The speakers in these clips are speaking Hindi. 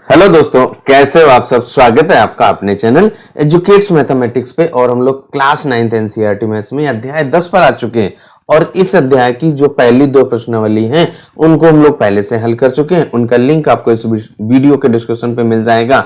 हेलो दोस्तों, कैसे हो आप सब। स्वागत है आपका अपने चैनल एजुकेट्स मैथमेटिक्स पे। और हम लोग क्लास 9th एनसीईआरटी मैथ्स में अध्याय 10 पर आ चुके हैं। और इस अध्याय की जो पहली दो प्रश्नावली हैं उनको हम लोग पहले से हल कर चुके हैं। उनका लिंक आपको इस वीडियो के डिस्क्रिप्शन पे मिल जाएगा।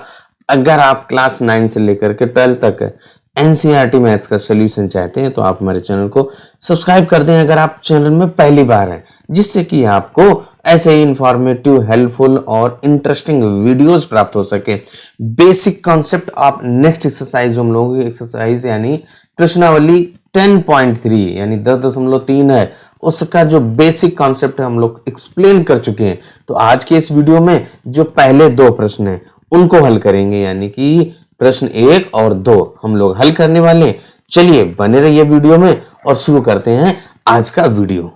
अगर आप क्लास 9 से लेकर के 12 तक एनसीईआरटी मैथ्स का सोल्यूशन चाहते हैं तो आप हमारे चैनल को सब्सक्राइब कर दें अगर आप चैनल में पहली बार हैं, जिससे कि आपको ऐसे ही इंफॉर्मेटिव, हेल्पफुल और इंटरेस्टिंग वीडियोस प्राप्त हो सके। बेसिक कॉन्सेप्ट आप नेक्स्ट एक्सरसाइज हम लोगों की एक्सरसाइज यानी प्रश्नावली 10.3 यानी 10.3 है, उसका जो बेसिक कॉन्सेप्ट है हम लोग एक्सप्लेन कर चुके हैं। तो आज के इस वीडियो में जो पहले दो प्रश्न हैं उनको हल करेंगे, यानी कि प्रश्न 1 और 2 हम लोग हल करने वाले हैं। चलिए बने रहिए वीडियो में और शुरू करते हैं आज का वीडियो।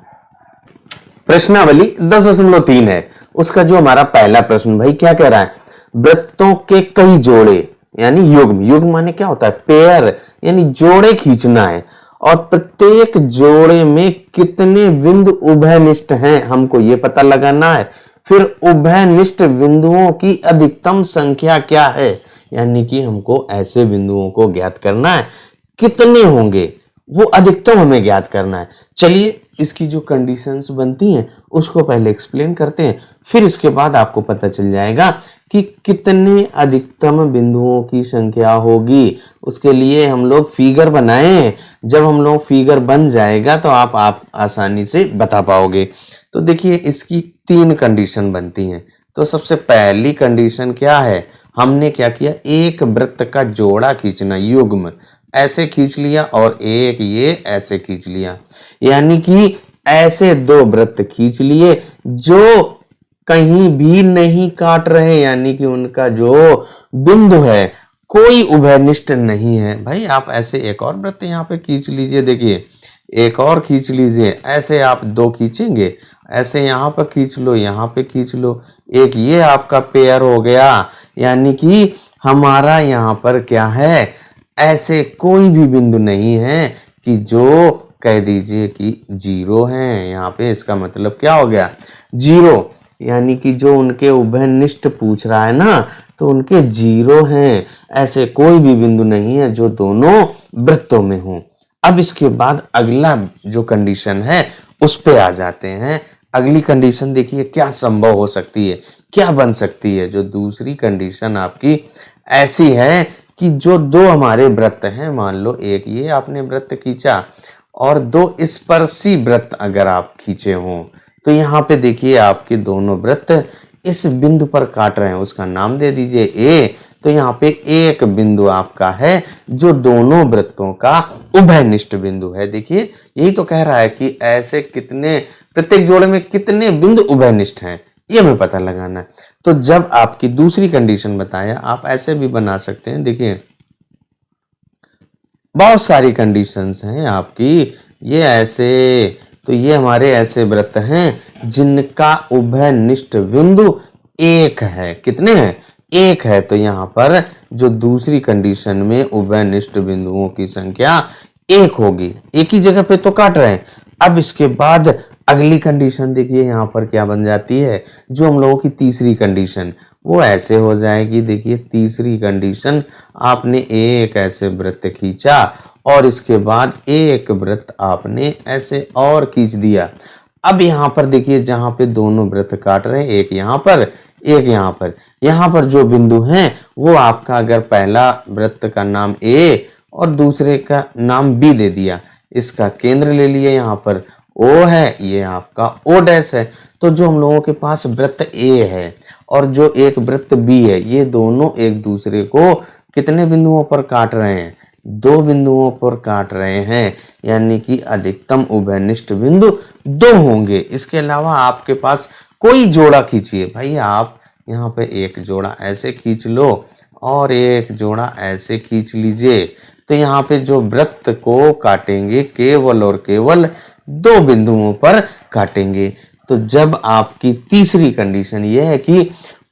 प्रश्नावली 10.3 है, उसका जो हमारा पहला प्रश्न भाई क्या कह रहा है, वृत्तों के कई जोड़े यानी युग्म, युग्म माने क्या होता है, पेयर यानी जोड़े खींचना है। और प्रत्येक जोड़े में कितने बिंदु उभयनिष्ठ हैं हमको ये पता लगाना है। फिर उभयनिष्ठ बिंदुओं की अधिकतम संख्या क्या है, यानी कि हमको ऐसे बिंदुओं को ज्ञात करना है, कितने होंगे वो अधिकतम हमें ज्ञात करना है। चलिए इसकी जो कंडीशंस बनती हैं उसको पहले एक्सप्लेन करते हैं, फिर इसके बाद आपको पता चल जाएगा कि कितने अधिकतम बिंदुओं की संख्या होगी। उसके लिए हम लोग फिगर बनाएं। जब हम लोग फिगर बन जाएगा तो आप आसानी से बता पाओगे। तो देखिए इसकी 3 कंडीशन बनती हैं। तो सबसे पहली कंडीशन क्या है, हमने क्या किया, एक वृत्त का जोड़ा खींचना, युग्म ऐसे खींच लिया और एक ये ऐसे खींच लिया, यानी कि ऐसे 2 वृत्त खींच लिए जो कहीं भी नहीं काट रहे, यानी कि उनका जो बिंदु है कोई उभयनिष्ठ नहीं है। भाई आप ऐसे एक और वृत्त यहाँ पे खींच लीजिए, देखिए एक और खींच लीजिए, ऐसे आप 2 खींचेंगे, ऐसे यहाँ पर खींच लो, यहाँ पे खींच लो, एक ये आपका पेयर हो गया। यानी कि हमारा यहाँ पर क्या है, ऐसे कोई भी बिंदु नहीं है कि जो कह दीजिए कि 0 है यहाँ पे। इसका मतलब क्या हो गया, 0, यानी कि जो उनके उभयनिष्ठ पूछ रहा है ना, तो उनके 0 हैं। ऐसे कोई भी बिंदु नहीं है जो दोनों वृत्तों में हो। अब इसके बाद अगला जो कंडीशन है उस पे आ जाते हैं। अगली कंडीशन देखिए क्या संभव हो सकती है, क्या बन सकती है। जो दूसरी कंडीशन आपकी ऐसी है कि जो 2 हमारे वृत्त हैं, मान लो एक ये आपने वृत्त खींचा और 2 स्पर्शी वृत्त अगर आप खींचे हों, तो यहाँ पे देखिए आपके दोनों वृत्त इस बिंदु पर काट रहे हैं, उसका नाम दे दीजिए ए। तो यहाँ पे एक बिंदु आपका है जो दोनों वृत्तों का उभयनिष्ठ बिंदु है। देखिए यही तो कह रहा है कि ऐसे कितने, प्रत्येक जोड़े में कितने बिंदु उभयनिष्ठ हैं, ये हमें पता लगाना है। तो जब आपकी दूसरी कंडीशन बताया, आप ऐसे भी बना सकते हैं। देखिए बहुत सारी कंडीशंस हैं आपकी, ये ऐसे, तो ये हमारे ऐसे वृत्त हैं जिनका उभयनिष्ठ बिंदु 1 है। कितने हैं, 1 है। तो यहाँ पर जो दूसरी कंडीशन में उभयनिष्ठ बिंदुओं की संख्या 1 होगी, एक ही जगह पे तो काट रहे हैं। अब इसके बाद अगली कंडीशन देखिए यहाँ पर क्या बन जाती है, जो हम लोगों की तीसरी कंडीशन, वो ऐसे हो जाएगी। देखिए तीसरी कंडीशन, आपने एक ऐसे वृत्त खींचा और इसके बाद एक वृत्त आपने ऐसे और खींच दिया। अब यहाँ पर देखिए जहां पे दोनों वृत्त काट रहे हैं, एक यहाँ पर एक यहाँ पर, यहाँ पर जो बिंदु हैं वो आपका, अगर पहला वृत्त का नाम ए और दूसरे का नाम बी दे दिया, इसका केंद्र ले लिए, यहाँ पर ओ है, ये आपका ओ डैश है। तो जो हम लोगों के पास वृत्त ए है और जो एक वृत्त बी है, ये दोनों एक दूसरे को कितने बिंदुओं पर काट रहे हैं, 2 बिंदुओं पर काट रहे हैं, यानी कि अधिकतम उभयनिष्ठ बिंदु 2 होंगे। इसके अलावा आपके पास कोई जोड़ा खींचिए, भाई आप यहाँ पे एक जोड़ा ऐसे खींच लो और एक जोड़ा ऐसे खींच लीजिए। तो यहाँ पे जो वृत्त को काटेंगे केवल और केवल 2 बिंदुओं पर काटेंगे। तो जब आपकी तीसरी कंडीशन यह है कि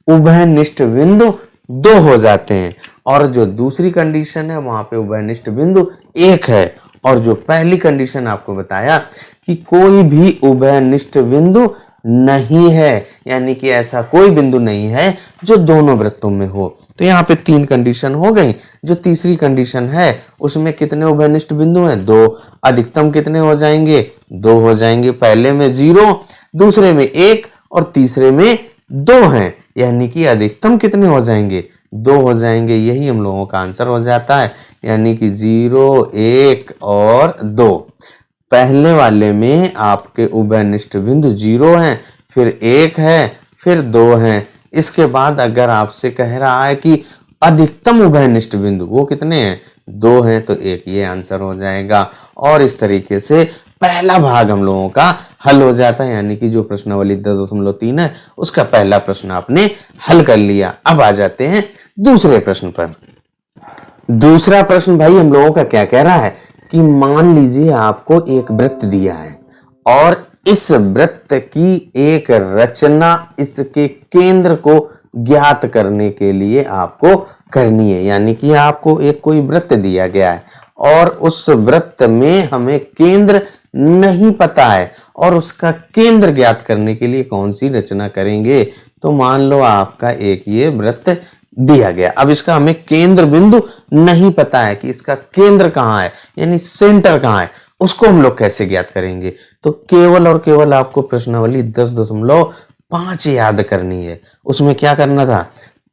उभयनिष्ठ बिंदु 2 हो जाते हैं, और जो दूसरी कंडीशन है वहां पे उभयनिष्ठ बिंदु 1 है, और जो पहली कंडीशन आपको बताया कि कोई भी उभयनिष्ठ बिंदु नहीं है, यानी कि ऐसा कोई बिंदु नहीं है जो दोनों वृत्तों में हो। तो यहाँ पे 3 कंडीशन हो गई। जो तीसरी कंडीशन है उसमें कितने उभयनिष्ठ बिंदु हैं? 2। अधिकतम कितने हो जाएंगे? 2 हो जाएंगे। पहले में 0, दूसरे में 1 और तीसरे में 2 हैं, यानी कि अधिकतम कितने हो जाएंगे? 2 हो जाएंगे। यही हम लोगों का आंसर हो जाता है, यानी कि 0, 1 और 2। पहले वाले में आपके उभयनिष्ठ बिंदु 0 हैं, फिर 1 है, फिर 2 हैं। इसके बाद अगर आपसे कह रहा है कि अधिकतम उभयनिष्ठ बिंदु वो कितने हैं? 2 हैं, तो 1 ये आंसर हो जाएगा। और इस तरीके से पहला भाग हम लोगों का हल हो जाता है, यानी कि जो प्रश्नावली 10.3 है उसका पहला प्रश्न आपने हल कर लिया। अब आ जाते हैं दूसरे प्रश्न पर। दूसरा प्रश्न भाई हम लोगों का क्या कह रहा है कि मान लीजिए आपको एक वृत्त दिया है और इस वृत्त की एक रचना इसके केंद्र को ज्ञात करने के लिए आपको करनी है। यानी कि आपको एक कोई वृत्त दिया गया है और उस वृत्त में हमें केंद्र नहीं पता है और उसका केंद्र ज्ञात करने के लिए कौन सी रचना करेंगे? तो मान लो आपका एक ये वृत्त दिया गया, अब इसका हमें केंद्र बिंदु नहीं पता है कि इसका केंद्र कहाँ है, यानी सेंटर कहाँ है, उसको हम लोग कैसे ज्ञात करेंगे? तो केवल और केवल आपको प्रश्नावली 10.5 याद करनी है। उसमें क्या करना था?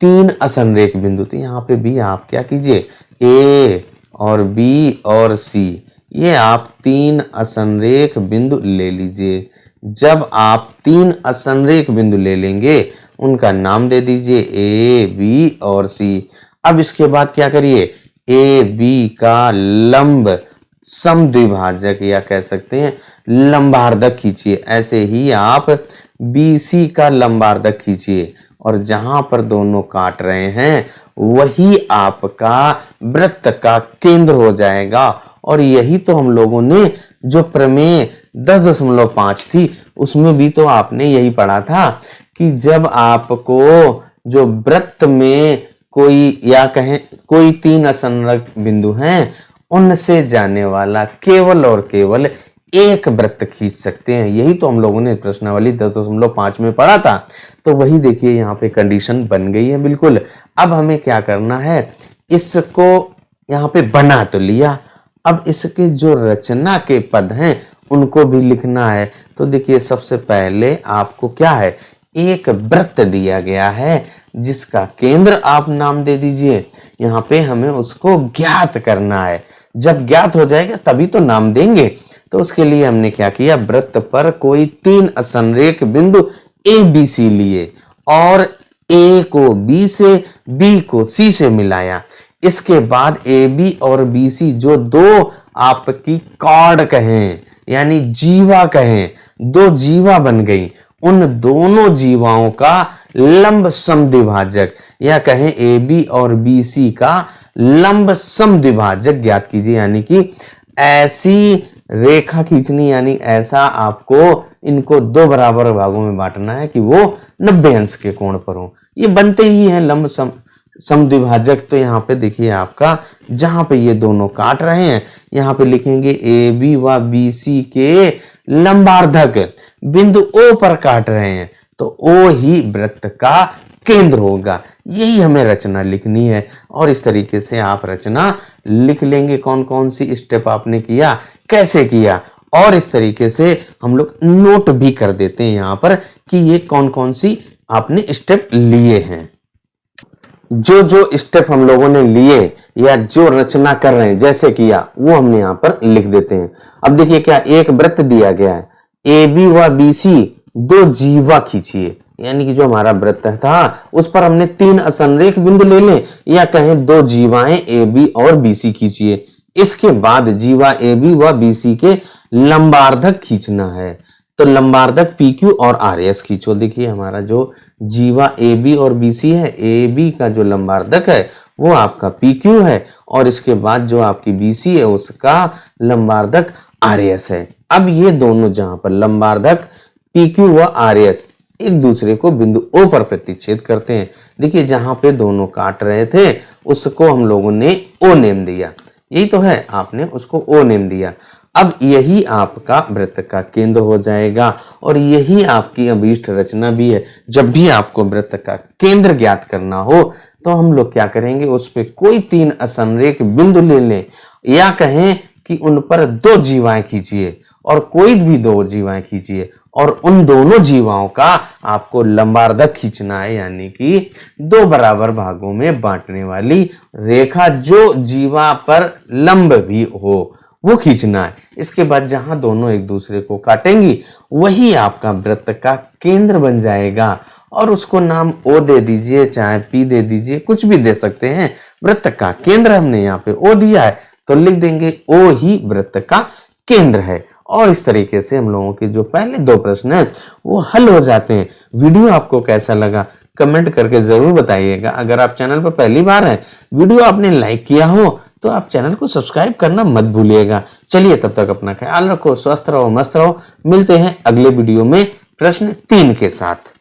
3 असंरेख बिंदु। तो यहाँ पे भी आप क्या कीजिए, ए और बी और सी, ये आप 3 असंरेख बिंदु ले लीजिए। जब आप 3 असंरेख बिंदु ले लेंगे उनका नाम दे दीजिए ए, बी और सी। अब इसके बाद क्या करिए, ए बी का लंब समद्विभाजक या कह सकते हैं लंबार्धक खींचिए। ऐसे ही आप बी सी का लंबार्धक खींचिए और जहां पर दोनों काट रहे हैं वही आपका वृत्त का केंद्र हो जाएगा। और यही तो हम लोगों ने जो प्रमेय 10.5 थी उसमें भी तो आपने यही पढ़ा था कि जब आपको जो वृत्त में कोई या कहें कोई 3 असंरेख बिंदु हैं उनसे जाने वाला केवल और केवल एक वृत्त खींच सकते हैं। यही तो हम लोगों ने प्रश्नावली 10.5 में पढ़ा था। तो वही देखिए यहाँ पे कंडीशन बन गई है बिल्कुल। अब हमें क्या करना है, इसको यहाँ पे बना तो लिया, अब इसके जो रचना के पद हैं उनको भी लिखना है। तो देखिए सबसे पहले आपको क्या है, एक वृत्त दिया गया है जिसका केंद्र आप नाम दे दीजिए। यहाँ पे हमें उसको ज्ञात करना है। जब ज्ञात हो जाएगा तभी तो नाम देंगे। तो उसके लिए हमने क्या किया, वृत्त पर कोई 3 असंरेख बिंदु ए बी सी लिए और ए को बी से, बी को सी से मिलाया। इसके बाद ए बी और बी सी जो 2 आपकी कॉर्ड कहें यानी जीवा कहें, 2 जीवा बन गई, उन दोनों जीवाओं का लंब समद्विभाजक या कहें ए बी और बी सी का लंब समद्विभाजक ज्ञात कीजिए। यानी कि ऐसी रेखा खींचनी, यानी ऐसा आपको इनको 2 बराबर भागों में बांटना है कि वो 90 अंश के कोण पर हो। ये बनते ही हैं लंब समद्विभाजक। तो यहाँ पे देखिए आपका जहां पे ये दोनों काट रहे हैं यहाँ पे लिखेंगे ए बी व बी सी के लंबार्धक बिंदु ओ पर काट रहे हैं तो ओ ही वृत्त का केंद्र होगा। यही हमें रचना लिखनी है और इस तरीके से आप रचना लिख लेंगे। कौन कौन सी स्टेप आपने किया, कैसे किया, और इस तरीके से हम लोग नोट भी कर देते हैं यहाँ पर कि ये कौन कौन सी आपने स्टेप लिए हैं। जो जो स्टेप हम लोगों ने लिए या जो रचना कर रहे हैं जैसे किया वो हमने यहाँ पर लिख देते हैं। अब देखिए क्या, एक वृत्त दिया गया है, ए बी व बी सी 2 जीवा खींचिए, यानी कि जो हमारा वृत्त था उस पर हमने 3 असंरेख बिंदु ले लें या कहें 2 जीवाएं ए बी और बी सी खींचिए। इसके बाद जीवा ए बी व बी सी के लंबार्धक खींचना है। तो लंबार्धक पी क्यू और आर एस खींचो। देखिए हमारा जो जीवा ए बी और बी सी है, ए बी का जो लंबार्धक है वो आपका पी क्यू है और इसके बाद जो आपकी बी सी है उसका लंबार्धक आर एस है। अब ये दोनों जहां पर लंबार्धक पी क्यू व आर एस एक दूसरे को बिंदु ओ पर प्रतिच्छेद करते हैं। देखिए जहां पे दोनों काट रहे थे उसको हम लोगों ने ओ नेम दिया, यही तो है, आपने उसको ओ नेम दिया। अब यही आपका वृत्त का केंद्र हो जाएगा और यही आपकी अभीष्ट रचना भी है। जब भी आपको वृत्त का केंद्र ज्ञात करना हो तो हम लोग क्या करेंगे, उस पे कोई 3 असमरेख बिंदु ले लें या कहें कि उन पर 2 जीवाएं खींचिए और कोई भी 2 जीवाएं खींचिए और उन दोनों जीवाओं का आपको लंबार्धक खींचना है, यानी कि 2 बराबर भागों में बांटने वाली रेखा जो जीवा पर लंब भी हो वो खींचना है। इसके बाद जहां दोनों एक दूसरे को काटेंगी वही आपका वृत्त का केंद्र बन जाएगा और उसको नाम O दे दीजिए, चाहे P दे दीजिए, कुछ भी दे सकते हैं। वृत्त का केंद्र हमने यहाँ पे O दिया है तो लिख देंगे O ही वृत्त का केंद्र है। और इस तरीके से हम लोगों के जो पहले 2 प्रश्न हैं वो हल हो जाते हैं। वीडियो आपको कैसा लगा कमेंट करके जरूर बताइएगा। अगर आप चैनल पर पहली बार हैं, वीडियो आपने लाइक किया हो तो आप चैनल को सब्सक्राइब करना मत भूलिएगा। चलिए तब तक अपना ख्याल रखो, स्वस्थ रहो, मस्त रहो। मिलते हैं अगले वीडियो में प्रश्न 3 के साथ।